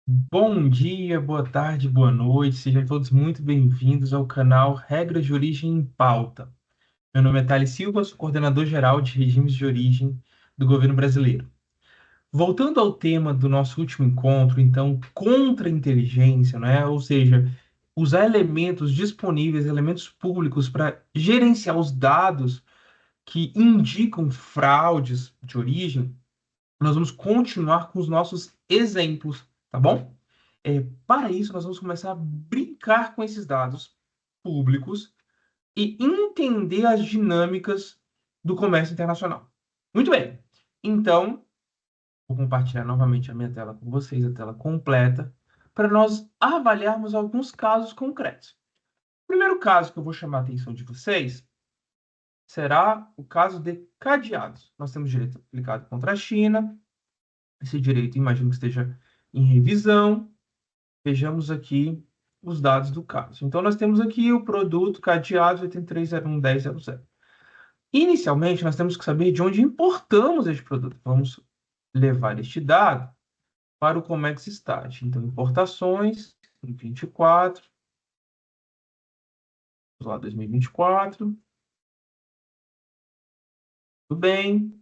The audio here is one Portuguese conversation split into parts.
Bom dia, boa tarde, boa noite, sejam todos muito bem-vindos ao canal Regras de Origem em Pauta. Meu nome é Thales Silva, sou coordenador-geral de regimes de origem do governo brasileiro. Voltando ao tema do nosso último encontro, então, contra-inteligência, né? Ou seja, usar elementos disponíveis, elementos públicos para gerenciar os dados que indicam fraudes de origem, nós vamos continuar com os nossos exemplos, tá bom? Para isso, nós vamos começar a brincar com esses dados públicos e entender as dinâmicas do comércio internacional. Muito bem. Então, vou compartilhar novamente a minha tela com vocês, a tela completa, para nós avaliarmos alguns casos concretos. O primeiro caso que eu vou chamar a atenção de vocês será o caso de cadeados. Nós temos direito aplicado contra a China. Esse direito, imagino que esteja em revisão. Vejamos aqui os dados do caso. Então, nós temos aqui o produto cadeado 83011000. Inicialmente, nós temos que saber de onde importamos este produto. Vamos levar este dado para o Comex Stat. Então, importações em 24, vamos lá, 2024. Tudo bem.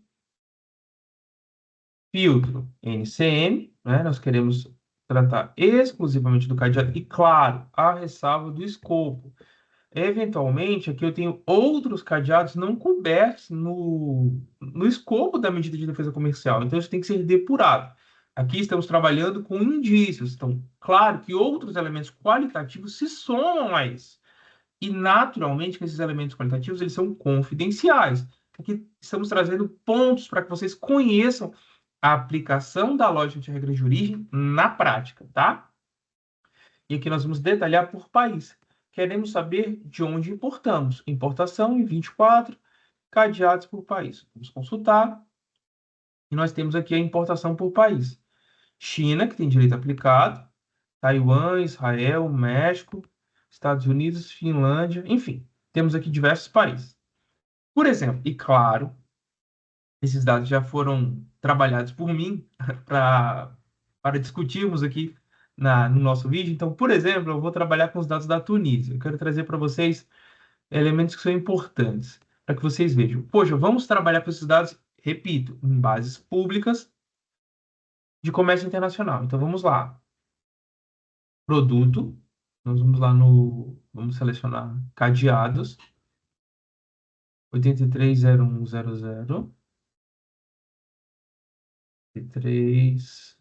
Filtro NCM, né? Nós queremos tratar exclusivamente do cadeado e, claro, a ressalva do escopo. Eventualmente, aqui eu tenho outros cadeados não cobertos no escopo da medida de defesa comercial. Então, isso tem que ser depurado. Aqui estamos trabalhando com indícios. Então, claro que outros elementos qualitativos se somam a isso. E, naturalmente, que esses elementos qualitativos eles são confidenciais. Aqui estamos trazendo pontos para que vocês conheçam a aplicação da lógica de regra de origem na prática, tá? E aqui nós vamos detalhar por país. Queremos saber de onde importamos. Importação em 24, cadeados por país. Vamos consultar. E nós temos aqui a importação por país. China, que tem direito aplicado. Taiwan, Israel, México, Estados Unidos, Finlândia, enfim. Temos aqui diversos países. Por exemplo, e claro, esses dados já foram trabalhados por mim para discutirmos aqui no nosso vídeo. Então, por exemplo, eu vou trabalhar com os dados da Tunísia. Eu quero trazer para vocês elementos que são importantes, para que vocês vejam. Poxa, vamos trabalhar com esses dados, repito, em bases públicas de comércio internacional. Então, vamos lá. Produto. Nós vamos lá no... Vamos selecionar cadeados. 830100. 830100.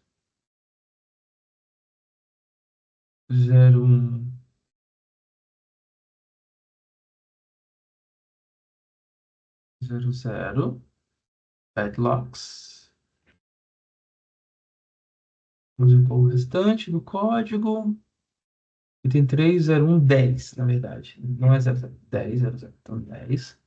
Padlocks. Vamos impor o restante do código. E tem 30110, na verdade. Não é 00, 10, 00. Então, 10.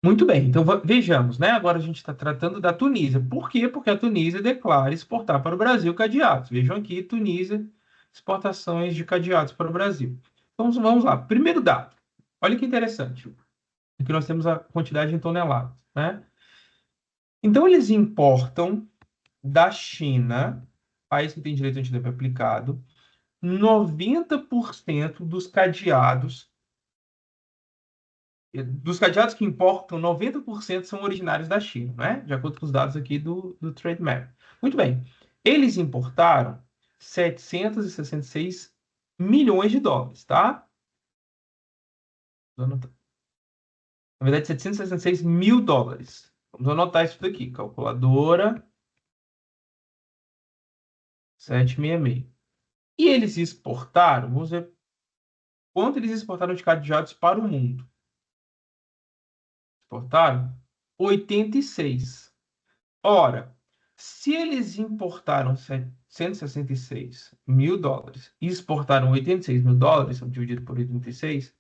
Muito bem, então vejamos, né? Agora a gente está tratando da Tunísia. Por quê? Porque a Tunísia declara exportar para o Brasil cadeados. Vejam aqui, Tunísia, exportações de cadeados para o Brasil. Então vamos lá. Primeiro dado. Olha que interessante. Aqui nós temos a quantidade em toneladas, né? Então eles importam da China, país que tem direito antidoping aplicado, 90% dos cadeados que importam, 90% são originários da China, né? De acordo com os dados aqui do Trade Map. Muito bem. Eles importaram 766 milhões de dólares, tá? Na verdade, 766 mil dólares. Vamos anotar isso daqui. Calculadora 766. E eles exportaram, vamos ver quanto eles exportaram de cadeados para o mundo. Exportaram 86. Ora, se eles importaram 166 mil dólares e exportaram 86 mil dólares, dividido por 86,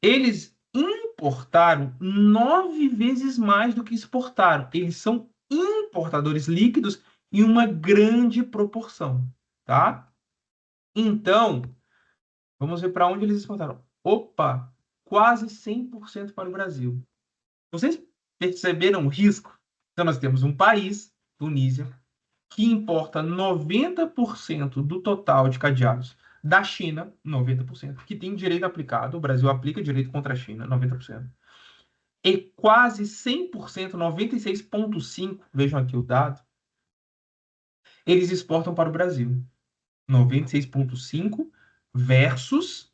eles importaram 9 vezes mais do que exportaram. Eles são importadores líquidos em uma grande proporção, tá? Então, vamos ver para onde eles exportaram. Opa, quase 100% para o Brasil. Vocês perceberam o risco? Então, nós temos um país, Tunísia, que importa 90% do total de cadeados da China, 90%, que tem direito aplicado, o Brasil aplica direito contra a China, 90%, e quase 100%, 96,5%, vejam aqui o dado, eles exportam para o Brasil. 96,5% versus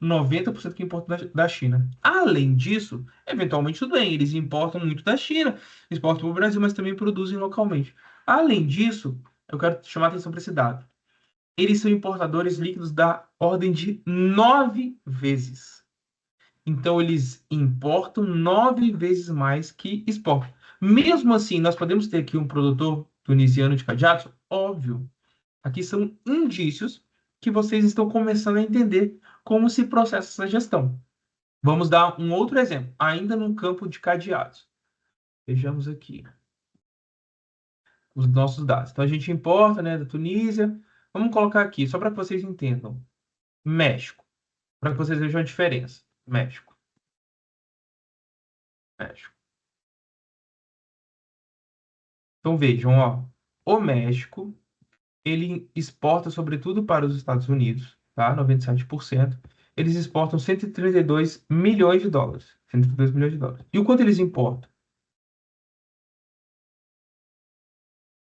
90% que importam da China. Além disso, eventualmente tudo bem, eles importam muito da China, exportam para o Brasil, mas também produzem localmente. Além disso, eu quero chamar a atenção para esse dado. Eles são importadores líquidos da ordem de 9 vezes. Então, eles importam 9 vezes mais que exportam. Mesmo assim, nós podemos ter aqui um produtor tunisiano de cadeados? Óbvio. Aqui são indícios que vocês estão começando a entender como se processa essa gestão. Vamos dar um outro exemplo, ainda no campo de cadeados. Vejamos aqui os nossos dados. Então, a gente importa, né, da Tunísia. Vamos colocar aqui, só para que vocês entendam. México, para que vocês vejam a diferença. México, México. Então, vejam, ó, o México, ele exporta sobretudo para os Estados Unidos, tá? 97%. Eles exportam 132 milhões de dólares. 132 milhões de dólares. E o quanto eles importam?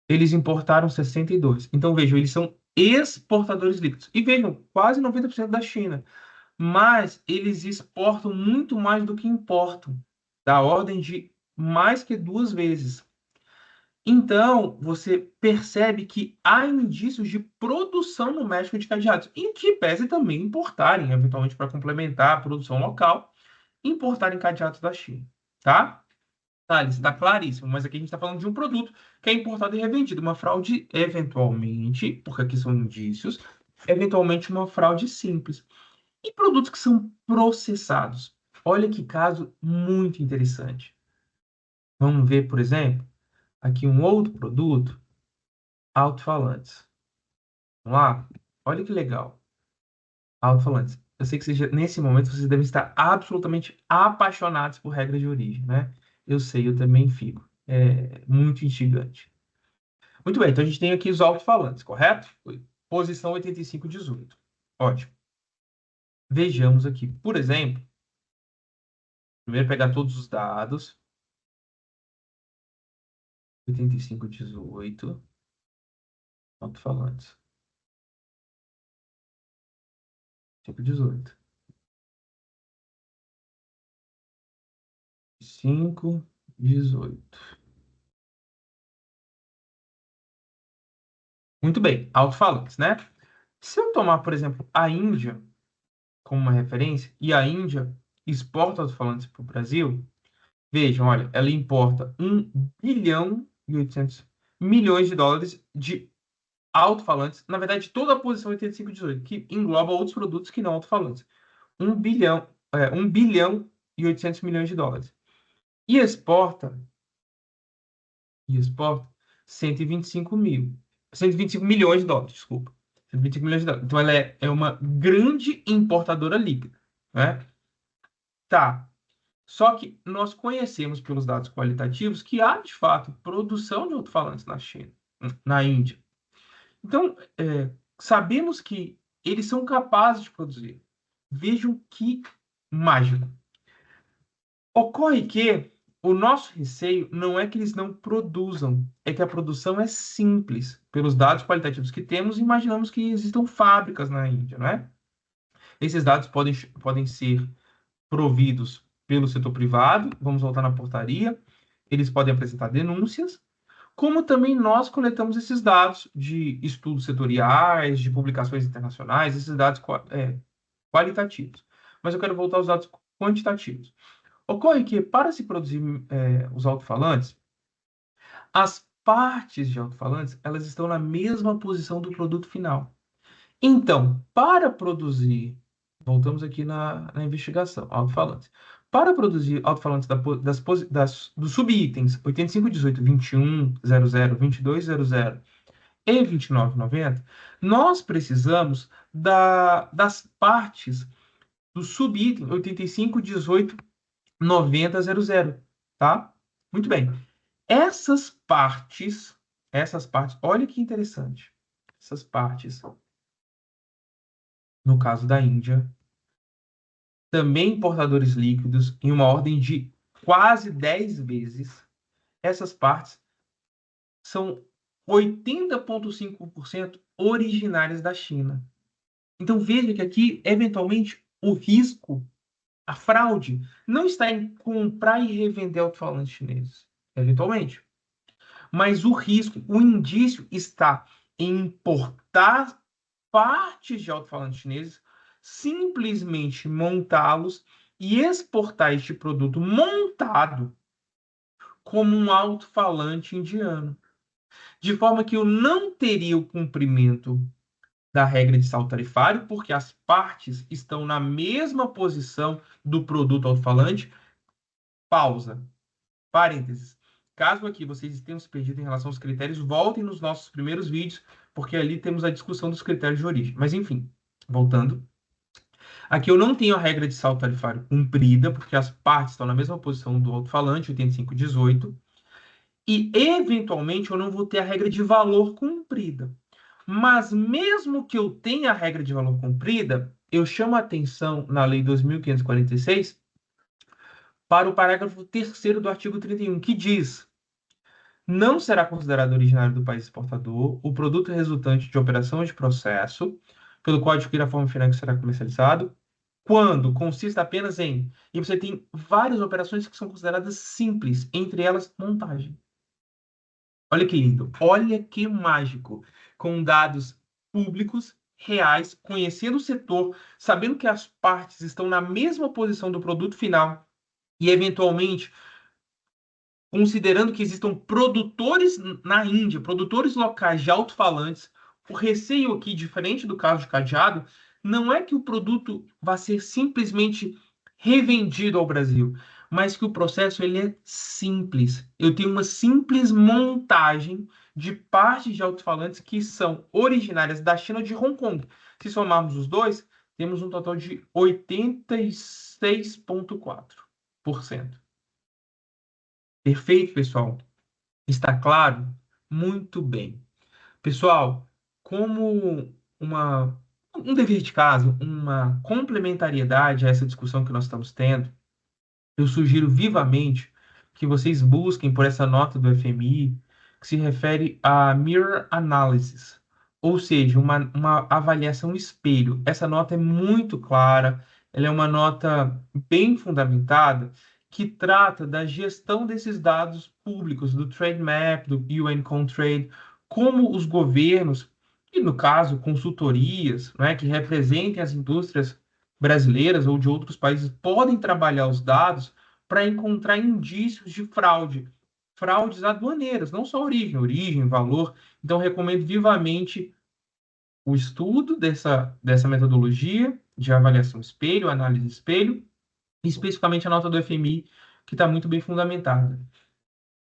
Eles importaram 62. Então, vejam, eles são exportadores líquidos. E vejam, quase 90% da China. Mas eles exportam muito mais do que importam. Da ordem de mais que 2 vezes. Então, você percebe que há indícios de produção no México de cadeados, em que pese também importarem, eventualmente para complementar a produção local, importarem cadeados da China, tá? Thales, está claríssimo, mas aqui a gente está falando de um produto que é importado e revendido. Uma fraude, eventualmente, porque aqui são indícios, eventualmente uma fraude simples. E produtos que são processados? Olha que caso muito interessante. Vamos ver, por exemplo, aqui um outro produto, alto-falantes. Vamos lá? Olha que legal. Alto-falantes. Eu sei que nesse momento vocês devem estar absolutamente apaixonados por regras de origem, né? Eu sei, eu também fico. É muito instigante. Muito bem, então a gente tem aqui os alto-falantes, correto? Posição 8518. Ótimo. Vejamos aqui, por exemplo, primeiro pegar todos os dados. 8518, alto-falantes. 518. 518. Muito bem, alto-falantes, né? Se eu tomar, por exemplo, a Índia como uma referência, e a Índia exporta alto-falantes para o Brasil, vejam, olha, ela importa 1,8 bilhão de dólares de alto-falantes, na verdade, toda a posição 8518, que engloba outros produtos que não alto-falantes. 1 bilhão e 800 milhões de dólares. E exporta 125 milhões de dólares, desculpa. 125 milhões de dólares. Então, ela é uma grande importadora líquida, né? Tá. Só que nós conhecemos pelos dados qualitativos que há, de fato, produção de alto-falantes na China, na Índia. Então, sabemos que eles são capazes de produzir. Vejam que mágico. Ocorre que o nosso receio não é que eles não produzam, é que a produção é simples. Pelos dados qualitativos que temos, imaginamos que existam fábricas na Índia, não é? Esses dados podem ser providos pelo setor privado, vamos voltar na portaria, eles podem apresentar denúncias, como também nós coletamos esses dados de estudos setoriais, de publicações internacionais, esses dados qualitativos. Mas eu quero voltar aos dados quantitativos. Ocorre que, para se produzir os alto-falantes, as partes de alto-falantes elas estão na mesma posição do produto final. Então, para produzir, voltamos aqui na investigação, alto-falantes. Para produzir alto-falantes dos subitens 8518, 2100, 2200 e 2990, nós precisamos das partes do subitem 8518, 9000, tá? Muito bem. Essas partes essas partes, olha que interessante, essas partes, no caso da Índia, também importadores líquidos, em uma ordem de quase 10 vezes, essas partes são 80,5% originárias da China. Então veja que aqui, eventualmente, o risco, a fraude, não está em comprar e revender alto-falantes chineses, eventualmente. Mas o risco, o indício está em importar partes de alto-falantes chineses, simplesmente montá-los e exportar este produto montado como um alto-falante indiano. De forma que eu não teria o cumprimento da regra de saldo tarifário, porque as partes estão na mesma posição do produto alto-falante. Pausa. Parênteses. Caso aqui vocês tenham se perdido em relação aos critérios, voltem nos nossos primeiros vídeos, porque ali temos a discussão dos critérios de origem. Mas, enfim, voltando. Aqui eu não tenho a regra de saldo tarifário cumprida, porque as partes estão na mesma posição do alto-falante, 8518, e, eventualmente, eu não vou ter a regra de valor cumprida. Mas, mesmo que eu tenha a regra de valor cumprida, eu chamo a atenção na Lei 2.546 para o parágrafo 3º do artigo 31, que diz: não será considerado originário do país exportador o produto resultante de operação de processo, pelo qual adquire a forma final que será comercializado, quando consista apenas em... E você tem várias operações que são consideradas simples, entre elas montagem. Olha que lindo, olha que mágico, com dados públicos, reais, conhecendo o setor, sabendo que as partes estão na mesma posição do produto final e, eventualmente, considerando que existam produtores na Índia, produtores locais de alto-falantes. O receio aqui, diferente do caso de cadeado, não é que o produto vá ser simplesmente revendido ao Brasil, mas que o processo ele é simples. Eu tenho uma simples montagem de partes de alto-falantes que são originárias da China ou de Hong Kong. Se somarmos os dois, temos um total de 86,4%. Perfeito, pessoal? Está claro? Muito bem. Pessoal, como um dever de casa, uma complementariedade a essa discussão que nós estamos tendo, eu sugiro vivamente que vocês busquem por essa nota do FMI que se refere a Mirror Analysis, ou seja, uma avaliação espelho. Essa nota é muito clara, ela é uma nota bem fundamentada que trata da gestão desses dados públicos, do Trade Map, do UN Comtrade, como os governos, e no caso, consultorias, né, que representem as indústrias brasileiras ou de outros países, podem trabalhar os dados para encontrar indícios de fraude, fraudes aduaneiras, não só origem, valor. Então, recomendo vivamente o estudo dessa metodologia de avaliação espelho, análise espelho, especificamente a nota do FMI, que está muito bem fundamentada.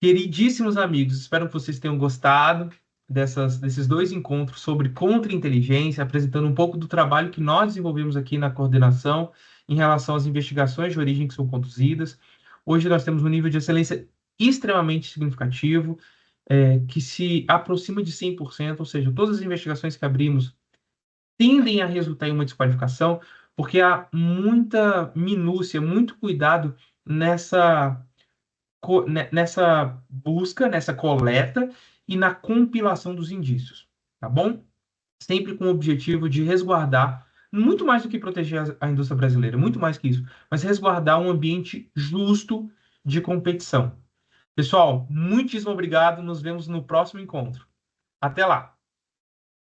Queridíssimos amigos, espero que vocês tenham gostado desses dois encontros sobre contra-inteligência, apresentando um pouco do trabalho que nós desenvolvemos aqui na coordenação em relação às investigações de origem que são conduzidas. Hoje nós temos um nível de excelência extremamente significativo, que se aproxima de 100%, ou seja, todas as investigações que abrimos tendem a resultar em uma desqualificação, porque há muita minúcia, muito cuidado nessa busca, nessa coleta e na compilação dos indícios, tá bom? Sempre com o objetivo de resguardar, muito mais do que proteger a indústria brasileira, muito mais que isso, mas resguardar um ambiente justo de competição. Pessoal, muitíssimo obrigado, nos vemos no próximo encontro. Até lá!